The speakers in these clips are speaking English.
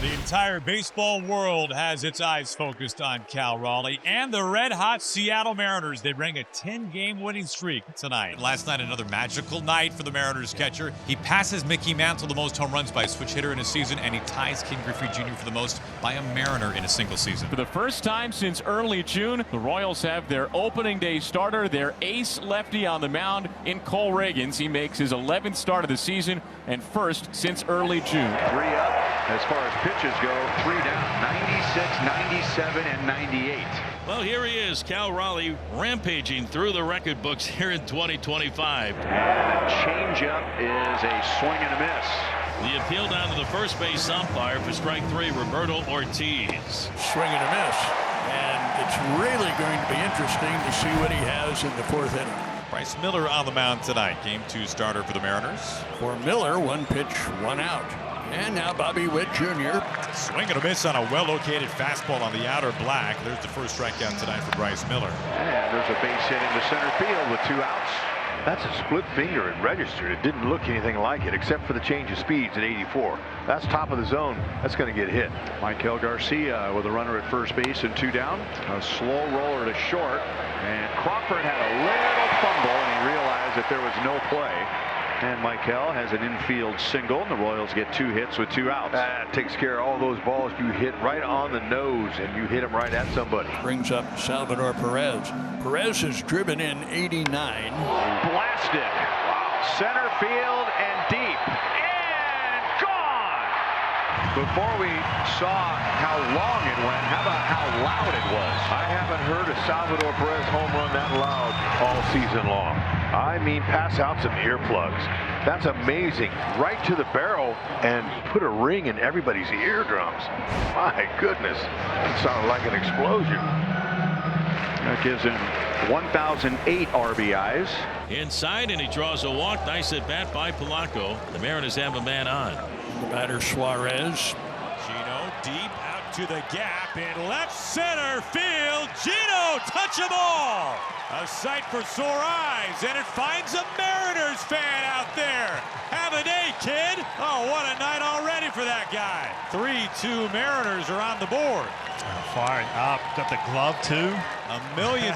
The entire baseball world has its eyes focused on Cal Raleigh and the red-hot Seattle Mariners. They bring a 10-game winning streak tonight. Last night, another magical night for the Mariners catcher. He passes Mickey Mantle the most home runs by a switch hitter in a season, and he ties Ken Griffey Jr. for the most by a Mariner in a single season. For the first time since early June, the Royals have their opening day starter, their ace lefty on the mound in Cole Reagans. He makes his 11th start of the season and first since early June. 3 up as far as pitches go, 3 down, 96, 97, and 98. Well, here he is, Cal Raleigh, rampaging through the record books here in 2025. And a changeup is a swing and a miss. The appeal down to the first base umpire for strike 3, Roberto Ortiz. Swing and a miss. And it's really going to be interesting to see what he has in the 4th inning. Bryce Miller on the mound tonight, Game 2 starter for the Mariners. For Miller, 1 pitch, 1 out. And now Bobby Witt Jr. Swing and a miss on a well-located fastball on the outer black. There's the first strikeout tonight for Bryce Miller. And there's a base hit into center field with 2 outs. That's a split finger. It registered. It didn't look anything like it except for the change of speeds at 84. That's top of the zone. That's going to get hit. Michael Garcia with a runner at first base and 2 down. A slow roller to short. And Crawford had a little fumble and he realized that there was no play. And Michael has an infield single, and the Royals get 2 hits with 2 outs. That takes care of all those balls you hit right on the nose, and you hit them right at somebody. Brings up Salvador Perez. Perez has driven in 89. Blasted. Wow. Center field and deep. And gone. Before we saw how long it went, how about how loud it was? I haven't heard a Salvador Perez home run that loud all season long. I mean, pass out some earplugs. That's amazing. Right to the barrel and put a ring in everybody's eardrums. My goodness. It sounded like an explosion. That gives him 1,008 RBIs. Inside, and he draws a walk. Nice at bat by Polanco. The Mariners have a man on. The batter Suarez. Gino deep out to the gap in left center field. Gino, touch 'em all. A sight for sore eyes, and it finds a Mariners fan out there. Have a day, kid. Oh, what a night already for that guy. 3-2 Mariners are on the board. Firing up, got the glove too. $1 million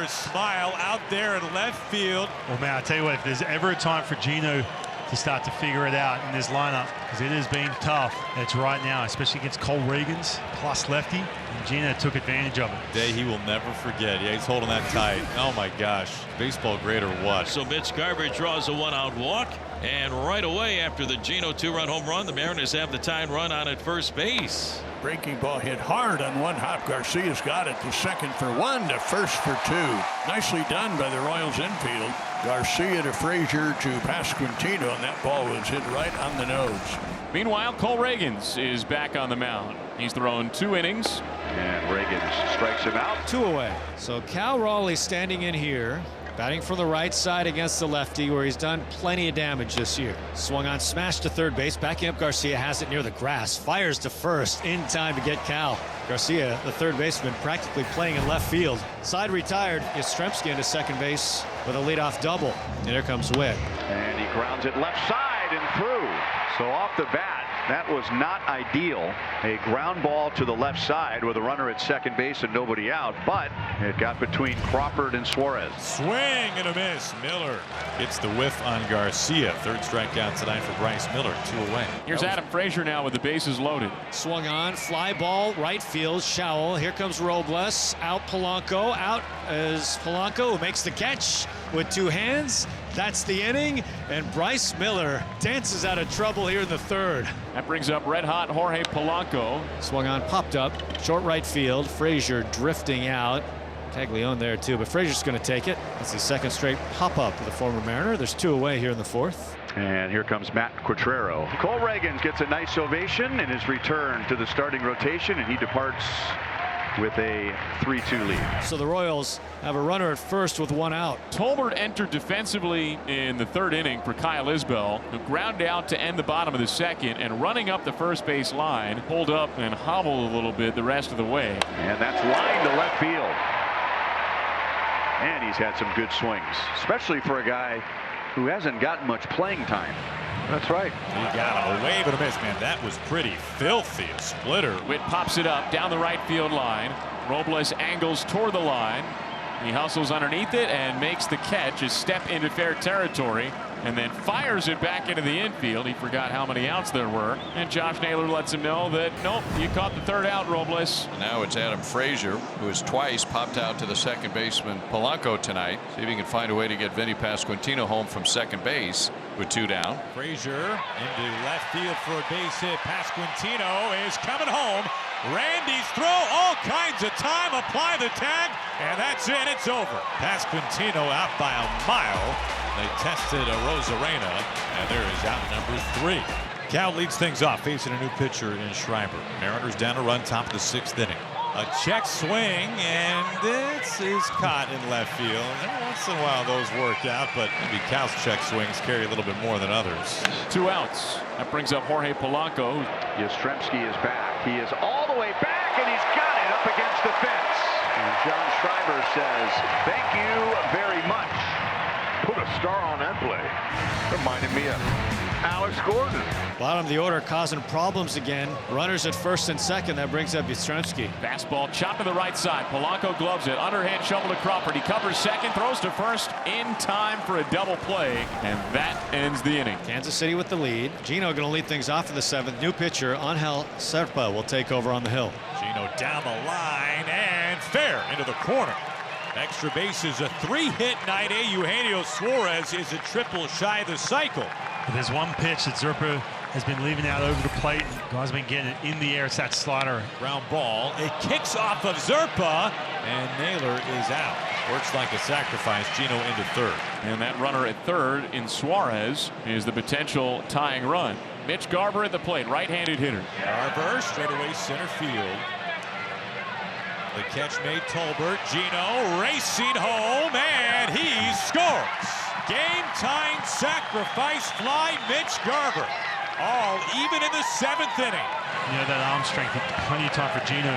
smile out there in left field. Well, man, I tell you what, if there's ever a time for Gino to start to figure it out in this lineup, because it has been tough, it's right now, especially against Cole Reagans plus lefty, and Gino took advantage of it. Day he will never forget. Yeah, he's holding that tight. Oh my gosh, baseball great or what? So Mitch Garver draws a 1-out walk, and right away after the Gino 2-run home run, the Mariners have the tying run on at first base. Breaking ball hit hard on 1 hop. Garcia's got it to second for 1, to first for 2. Nicely done by the Royals infield. Garcia to Frazier to Pasquantino, and that ball was hit right on the nose. Meanwhile, Cole Reagans is back on the mound. He's thrown 2 innings. And Reagans strikes him out. 2 away. So Cal Raleigh standing in here, batting from the right side against the lefty, where he's done plenty of damage this year. Swung on, smash to third base, backing up Garcia, has it near the grass, fires to first in time to get Cal. Garcia, the third baseman, practically playing in left field. Side retired, Yastrzemski into second base with a leadoff double. And here comes Witt. And he grounds it left side and through. So off the bat, that was not ideal. A ground ball to the left side with a runner at second base and nobody out, but it got between Crawford and Suarez. Swing and a miss. Miller Gets the whiff on Garcia. Third strikeout tonight for Bryce Miller. 2 away. Here's Adam Frazier now with the bases loaded. Swung on, fly ball, right field, Schowell. Here comes Robles, out Polanco. Out is Polanco, who makes the catch with 2 hands. That's the inning, and Bryce Miller dances out of trouble here in the 3rd. That brings up red-hot Jorge Polanco. Swung on, popped up, short right field. Frazier drifting out. Caglione there too, but Frazier's going to take it. That's the 2nd straight pop-up of the former Mariner. There's 2 away here in the 4th. And here comes Matt Quatrero. Cole Reagans gets a nice ovation in his return to the starting rotation, and he departs with a 3-2 lead. So the Royals have a runner at first with 1 out. Tolbert entered defensively in the 3rd inning for Kyle Isbell, who ground out to end the bottom of the 2nd, and running up the first base line, pulled up and hobbled a little bit the rest of the way. And that's lined to left field. And he's had some good swings, especially for a guy who hasn't gotten much playing time. That's right. He got him. A wave and a miss, man. That was pretty filthy. A splitter. Witt pops it up down the right field line. Robles angles toward the line. He hustles underneath it and makes the catch. A step into fair territory, and then fires it back into the infield. He forgot how many outs there were, and Josh Naylor lets him know that nope, you caught the third out, Robles. Now it's Adam Frazier, who has twice popped out to the second baseman Polanco tonight. See if he can find a way to get Vinny Pasquantino home from second base with 2 down. Frazier into left field for a base hit. Pasquantino is coming home. Randy's throw, all kinds of time. Apply the tag, and that's it. It's over. Pasquantino out by a mile. They tested a Rosarena, and there is out number 3. Cal leads things off, facing a new pitcher in Schreiber. Mariners down a run, top of the 6th inning. A check swing, and this is caught in left field. Every once in a while those work out, but maybe Cal's check swings carry a little bit more than others. 2 outs. That brings up Jorge Polanco. Yastrzemski is back. He is all the way back, and he's got it up against the fence. And John Schreiber says, thank you very much. Put a star on that play. Reminded me of Alex Gordon. Bottom of the order causing problems again. Runners at first and second. That brings up Yastrzemski. Fastball chopped to the right side. Polanco gloves it. Underhand shovel to Crawford. He covers second, throws to first in time for a double play, and that ends the inning. Kansas City with the lead. Gino going to lead things off in the 7th. New pitcher Angel Serpa will take over on the hill. Gino down the line and fair into the corner. Extra bases, a 3-hit night. Eugenio Suarez is a triple shy of the cycle. There's one pitch that Zerpa has been leaving out over the plate. Guys been getting it in the air. It's that slider. Ground ball. It kicks off of Zerpa, and Naylor is out. Works like a sacrifice. Gino into third. And that runner at third in Suarez is the potential tying run. Mitch Garver at the plate, right-handed hitter. Garver straightaway center field. The catch made Tolbert. Gino racing home, and he scores. Game-tying sacrifice fly, Mitch Garver. All even in the 7th inning. You know, that arm strength, plenty of time for Gino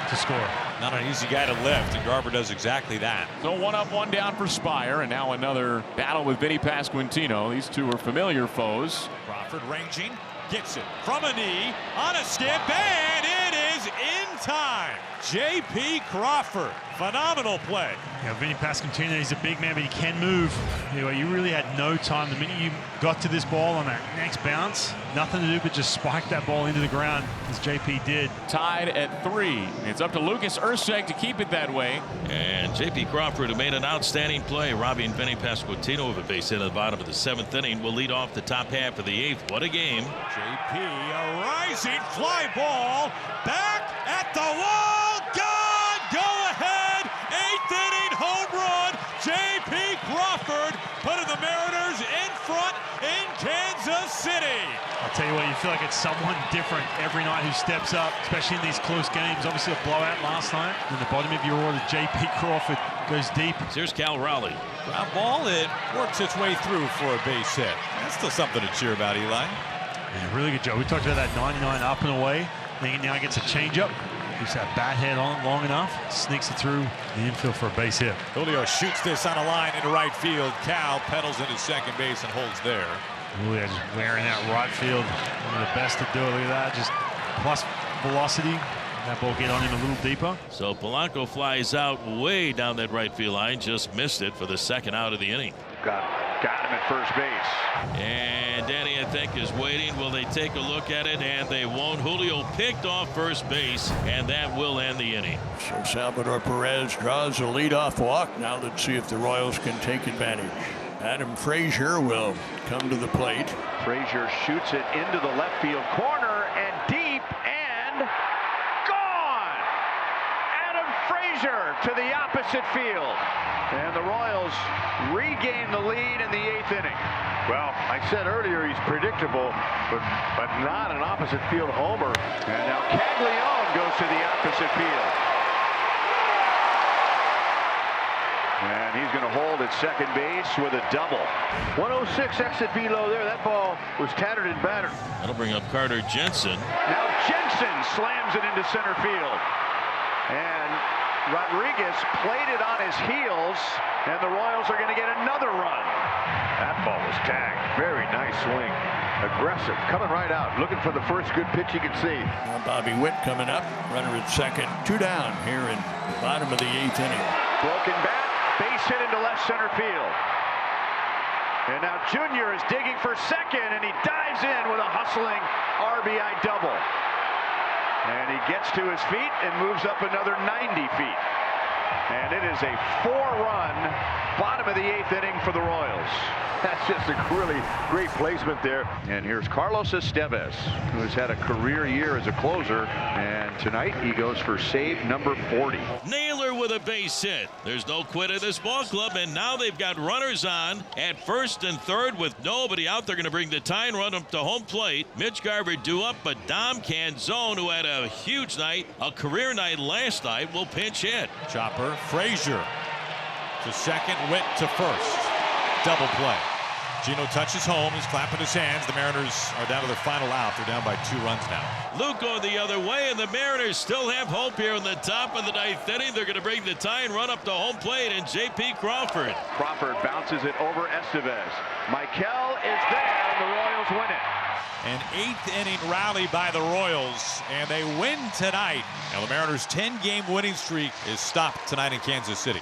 to score. Not an easy guy to lift, and Garver does exactly that. So 1 up, 1 down for Spire, and now another battle with Vinny Pasquantino. These two are familiar foes. Crawford ranging, gets it from a knee, on a skip, and it is in time. J.P. Crawford, phenomenal play. Yeah, Vinny Pasquantino, he's a big man, but he can move. Anyway, you really had no time. The minute you got to this ball on that next bounce, nothing to do but just spike that ball into the ground, as JP did. Tied at 3. It's up to Lucas Erceg to keep it that way. And J.P. Crawford, who made an outstanding play, robbing Vinny Pasquantino of a base hit at the bottom of the 7th inning, will lead off the top half of the 8th. What a game. J.P. a rising fly ball, back at the wall. Gone! Go ahead! 8th inning home run. J.P. Crawford putting the Mariners in front in Kansas City. I'll tell you what, you feel like it's someone different every night who steps up, especially in these close games. Obviously a blowout last night. In the bottom of your order, J.P. Crawford goes deep. Here's Cal Raleigh. Ground ball, it works its way through for a base hit. That's still something to cheer about, Eli. Yeah, really good job. We talked about that 99 up and away. I think he now gets a changeup. Keeps that bat head on long enough, sneaks it through the infield for a base hit. Julio shoots this on a line into right field. Cal pedals into second base and holds there. Julio just wearing that right field. One of the best to do it. Look at that, just plus velocity. That ball get on him a little deeper. So Polanco flies out way down that right field line, just missed it for the 2nd out of the inning. Got him at first base. And Danny, I think, is waiting. Will they take a look at it? And they won't. Julio picked off first base, and that will end the inning. So Salvador Perez draws a leadoff walk. Now let's see if the Royals can take advantage. Adam Frazier will come to the plate. Frazier shoots it into the left field corner and deep and gone. Adam Frazier to the opposite field. And the Royals regain the lead in the 8th inning. Well, I said earlier he's predictable, but not an opposite field homer. And now Caglione goes to the opposite field. And he's going to hold at second base with a double. 106 exit velo there. That ball was tattered and battered. That'll bring up Carter Jensen. Now Jensen slams it into center field. And Rodriguez played it on his heels, and the Royals are going to get another run. That ball was tagged. Very nice swing. Aggressive, coming right out, looking for the first good pitch he could see. Now Bobby Witt coming up, runner at second. 2 down here in the bottom of the 8th inning. Broken bat, base hit into left center field. And now Junior is digging for second, and he dives in with a hustling RBI double. And he gets to his feet and moves up another 90 feet. And it is a 4-run bottom of the 8th inning for the Royals. That's just a really great placement there. And here's Carlos Estevez, who has had a career year as a closer. And tonight he goes for save number 40. Naylor with a base hit. There's no quit at this ball club, and now they've got runners on at first and third with nobody out. They're going to bring the tying run up to home plate. Mitch Garver due up, but Dom Canzone, who had a huge night, a career night last night, will pinch hit. Chopper, Frazier to second, Witt to first. Double play. Gino touches home. He's clapping his hands. The Mariners are down to their final out. They're down by 2 runs now. Luke going the other way, and the Mariners still have hope here in the top of the 9th inning. They're going to bring the tying run up to home plate, and J.P. Crawford. Crawford bounces it over Estevez. Michael is there, and the Royals win it. An 8th inning rally by the Royals, and they win tonight. Now the Mariners' 10-game winning streak is stopped tonight in Kansas City.